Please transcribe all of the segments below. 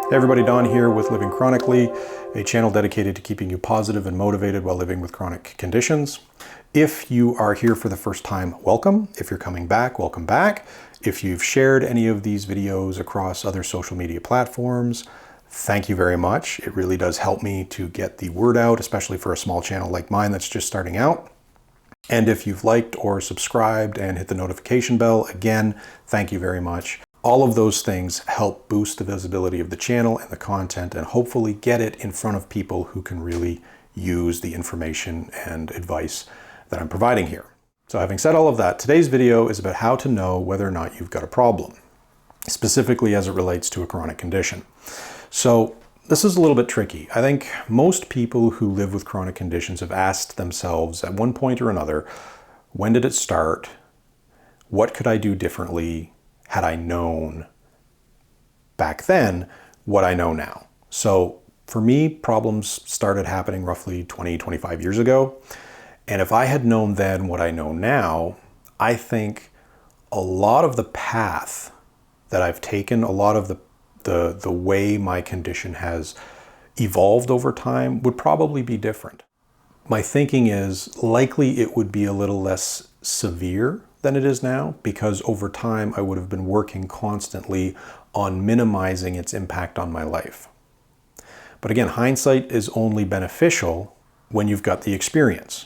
Hey everybody, Don here with Living Chronically, a channel dedicated to keeping you positive and motivated while living with chronic conditions. If you are here for the first time, welcome. If you're coming back, welcome back. If you've shared any of these videos across other social media platforms, thank you very much. It really does help me to get the word out, especially for a small channel like mine that's just starting out. And if you've liked or subscribed and hit the notification bell, again, thank you very much. All of those things help boost the visibility of the channel and the content and hopefully get it in front of people who can really use the information and advice that I'm providing here. So having said all of that, today's video is about how to know whether or not you've got a problem, specifically as it relates to a chronic condition. So this is a little bit tricky. I think most people who live with chronic conditions have asked themselves at one point or another, when did it start? What could I do differently had I known back then what I know now? So for me, problems started happening roughly 20, 25 years ago. And if I had known then what I know now, I think a lot of the path that I've taken, a lot of the way my condition has evolved over time would probably be different. My thinking is likely it would be a little less severe than it is now, because over time I would have been working constantly on minimizing its impact on my life. But again, hindsight is only beneficial when you've got the experience,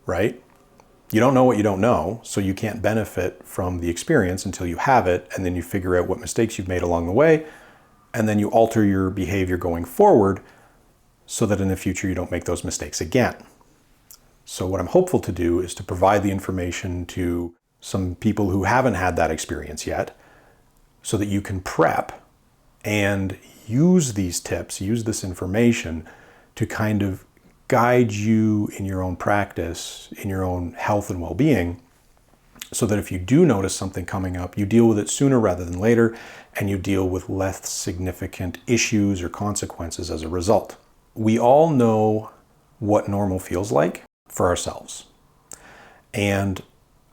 right? You don't know what you don't know, so you can't benefit from the experience until you have it, and then you figure out what mistakes you've made along the way, and then you alter your behavior going forward so that in the future you don't make those mistakes again. So what I'm hopeful to do is to provide the information to some people who haven't had that experience yet, so that you can prep and use these tips, use this information to kind of guide you in your own practice, in your own health and well-being, so that if you do notice something coming up, you deal with it sooner rather than later, and you deal with less significant issues or consequences as a result. We all know what normal feels like for ourselves. And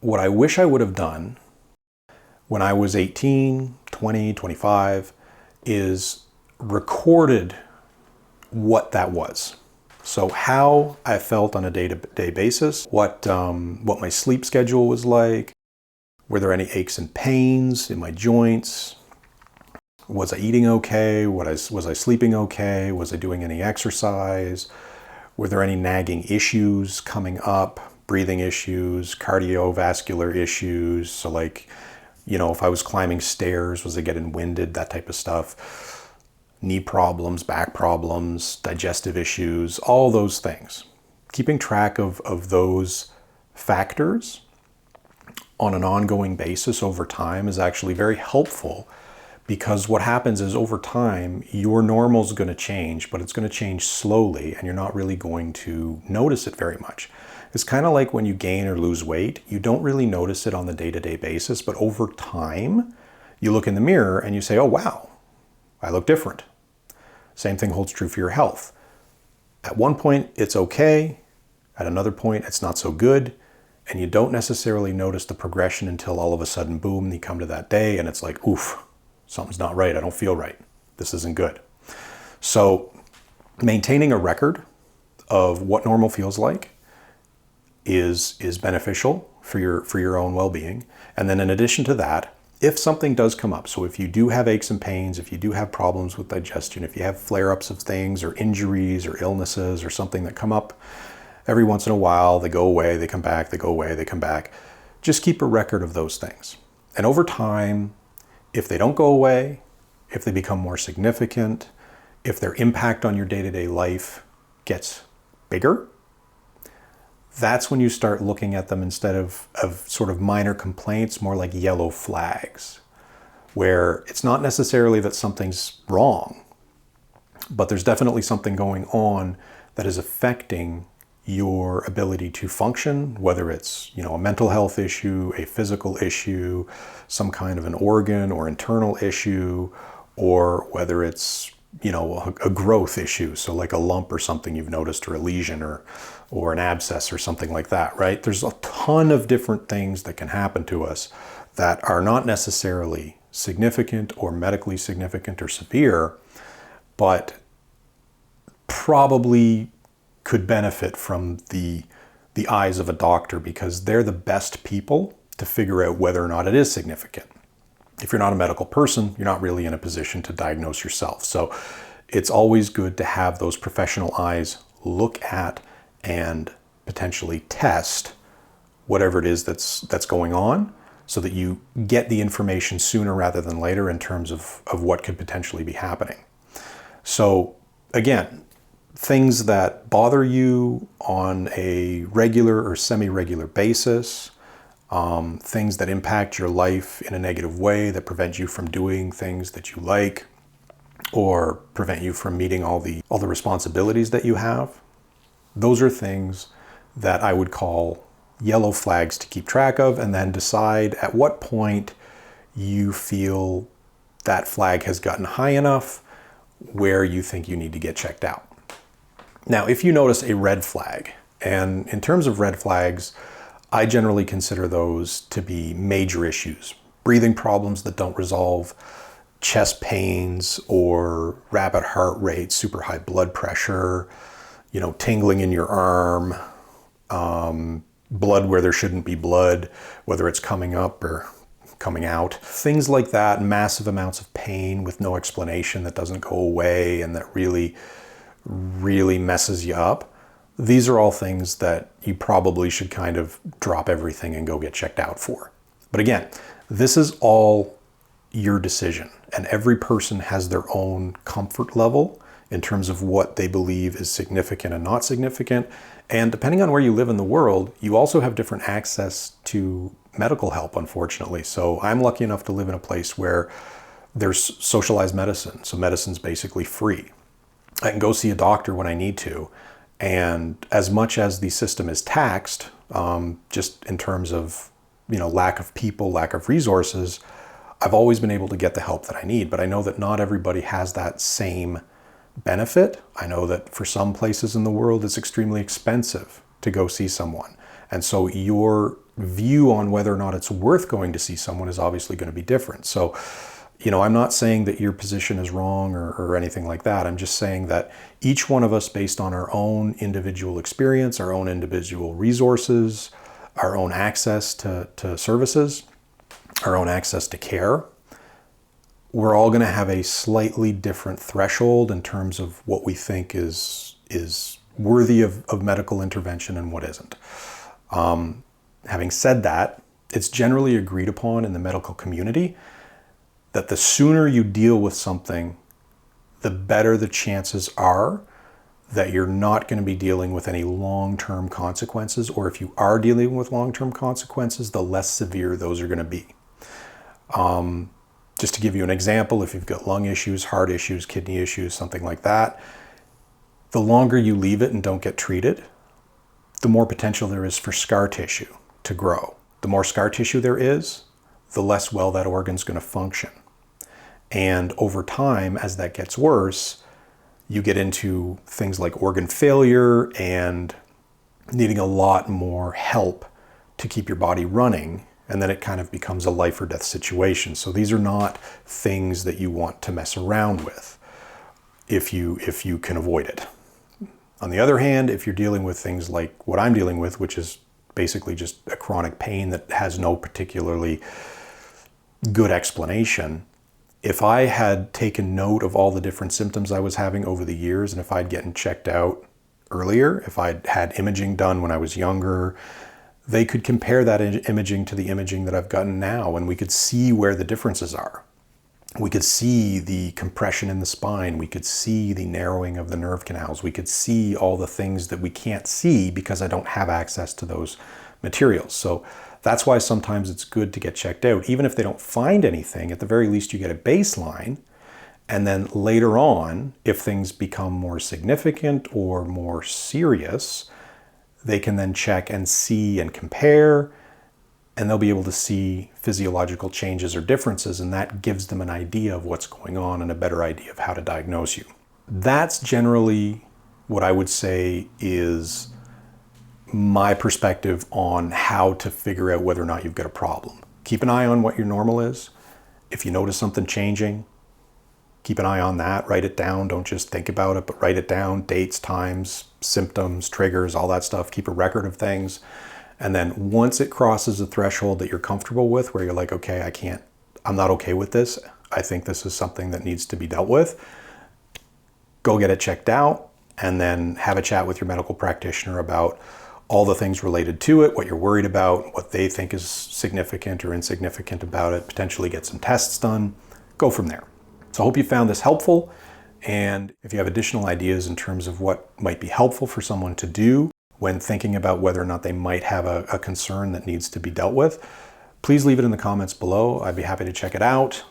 what I wish I would have done when I was 18, 20, 25 is recorded what that was. So how I felt on a day-to-day basis, what my sleep schedule was like, were there any aches and pains in my joints, was I eating okay, was I sleeping okay, was I doing any exercise, were there any nagging issues coming up, breathing issues, cardiovascular issues, so like, you know, if I was climbing stairs, was I getting winded, that type of stuff, knee problems, back problems, digestive issues, all those things. Keeping track of those factors on an ongoing basis over time is actually very helpful, because what happens is over time, your normal is going to change, but it's going to change slowly, and you're not really going to notice it very much. It's kind of like when you gain or lose weight. You don't really notice it on the day-to-day basis, but over time, you look in the mirror and you say, oh, wow, I look different. Same thing holds true for your health. At one point, it's okay. At another point, it's not so good. And you don't necessarily notice the progression until all of a sudden, boom, you come to that day and it's like, oof, something's not right. I don't feel right. This isn't good. So maintaining a record of what normal feels like is beneficial for your own well-being. And then in addition to that, if something does come up, so if you do have aches and pains, if you do have problems with digestion, if you have flare-ups of things or injuries or illnesses or something that come up every once in a while, they go away, they come back, they go away, they come back, just keep a record of those things. And over time, if they don't go away, if they become more significant, if their impact on your day-to-day life gets bigger, that's when you start looking at them instead of sort of minor complaints, more like yellow flags, where it's not necessarily that something's wrong, but there's definitely something going on that is affecting your ability to function, whether it's, you know, a mental health issue, a physical issue, some kind of an organ or internal issue, or whether it's, you know, a growth issue. So like a lump or something you've noticed, or a lesion or an abscess or something like that, right? There's a ton of different things that can happen to us that are not necessarily significant or medically significant or severe, but probably could benefit from the eyes of a doctor, because they're the best people to figure out whether or not it is significant. If you're not a medical person, you're not really in a position to diagnose yourself. So it's always good to have those professional eyes look at and potentially test whatever it is that's going on, so that you get the information sooner rather than later in terms of what could potentially be happening. So again, things that bother you on a regular or semi-regular basis, things that impact your life in a negative way, that prevent you from doing things that you like, or prevent you from meeting all the responsibilities that you have. Those are things that I would call yellow flags to keep track of, and then decide at what point you feel that flag has gotten high enough where you think you need to get checked out. Now, if you notice a red flag, and in terms of red flags, I generally consider those to be major issues. Breathing problems that don't resolve, chest pains or rapid heart rate, super high blood pressure, tingling in your arm, blood where there shouldn't be blood, whether it's coming up or coming out. Things like that, massive amounts of pain with no explanation that doesn't go away and that really messes you up. These are all things that you probably should kind of drop everything and go get checked out for. But again, this is all your decision, and every person has their own comfort level in terms of what they believe is significant and not significant. And depending on where you live in the world, you also have different access to medical help, unfortunately. So I'm lucky enough to live in a place where there's socialized medicine. So medicine's basically free. I can go see a doctor when I need to. And as much as the system is taxed, just in terms of, lack of people, lack of resources, I've always been able to get the help that I need. But I know that not everybody has that same benefit. I know that for some places in the world, it's extremely expensive to go see someone. And so your view on whether or not it's worth going to see someone is obviously going to be different. So, I'm not saying that your position is wrong or anything like that. I'm just saying that each one of us, based on our own individual experience, our own individual resources, our own access to services, our own access to care, we're all going to have a slightly different threshold in terms of what we think is worthy of medical intervention and what isn't. Having said that, it's generally agreed upon in the medical community that the sooner you deal with something, the better the chances are that you're not going to be dealing with any long-term consequences, or if you are dealing with long-term consequences, the less severe those are going to be. Just to give you an example, if you've got lung issues, heart issues, kidney issues, something like that, the longer you leave it and don't get treated, the more potential there is for scar tissue to grow. The more scar tissue there is, the less well that organ's going to function. And over time, as that gets worse, you get into things like organ failure and needing a lot more help to keep your body running. And then it kind of becomes a life or death situation. So these are not things that you want to mess around with if you can avoid it. On the other hand, if you're dealing with things like what I'm dealing with, which is basically just a chronic pain that has no particularly good explanation, if I had taken note of all the different symptoms I was having over the years, and if I'd gotten checked out earlier, if I'd had imaging done when I was younger, they could compare that imaging to the imaging that I've gotten now, and we could see where the differences are. We could see the compression in the spine. We could see the narrowing of the nerve canals. We could see all the things that we can't see because I don't have access to those materials. So that's why sometimes it's good to get checked out. Even if they don't find anything, at the very least you get a baseline. And then later on, if things become more significant or more serious, they can then check and see and compare, and they'll be able to see physiological changes or differences, and that gives them an idea of what's going on and a better idea of how to diagnose you. That's generally what I would say is my perspective on how to figure out whether or not you've got a problem. Keep an eye on what your normal is, If you notice something changing, keep an eye on that, write it down. Don't just think about it, but write it down, dates, times, symptoms, triggers, all that stuff. Keep a record of things. And then once it crosses a threshold that you're comfortable with, where you're like, okay, I'm not okay with this. I think this is something that needs to be dealt with. Go get it checked out and then have a chat with your medical practitioner about all the things related to it, what you're worried about, what they think is significant or insignificant about it, potentially get some tests done, go from there. So I hope you found this helpful. And if you have additional ideas in terms of what might be helpful for someone to do when thinking about whether or not they might have a concern that needs to be dealt with, please leave it in the comments below. I'd be happy to check it out,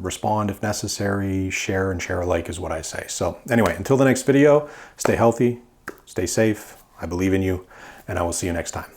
respond if necessary, share and share alike is what I say. So anyway, until the next video, stay healthy, stay safe. I believe in you, and I will see you next time.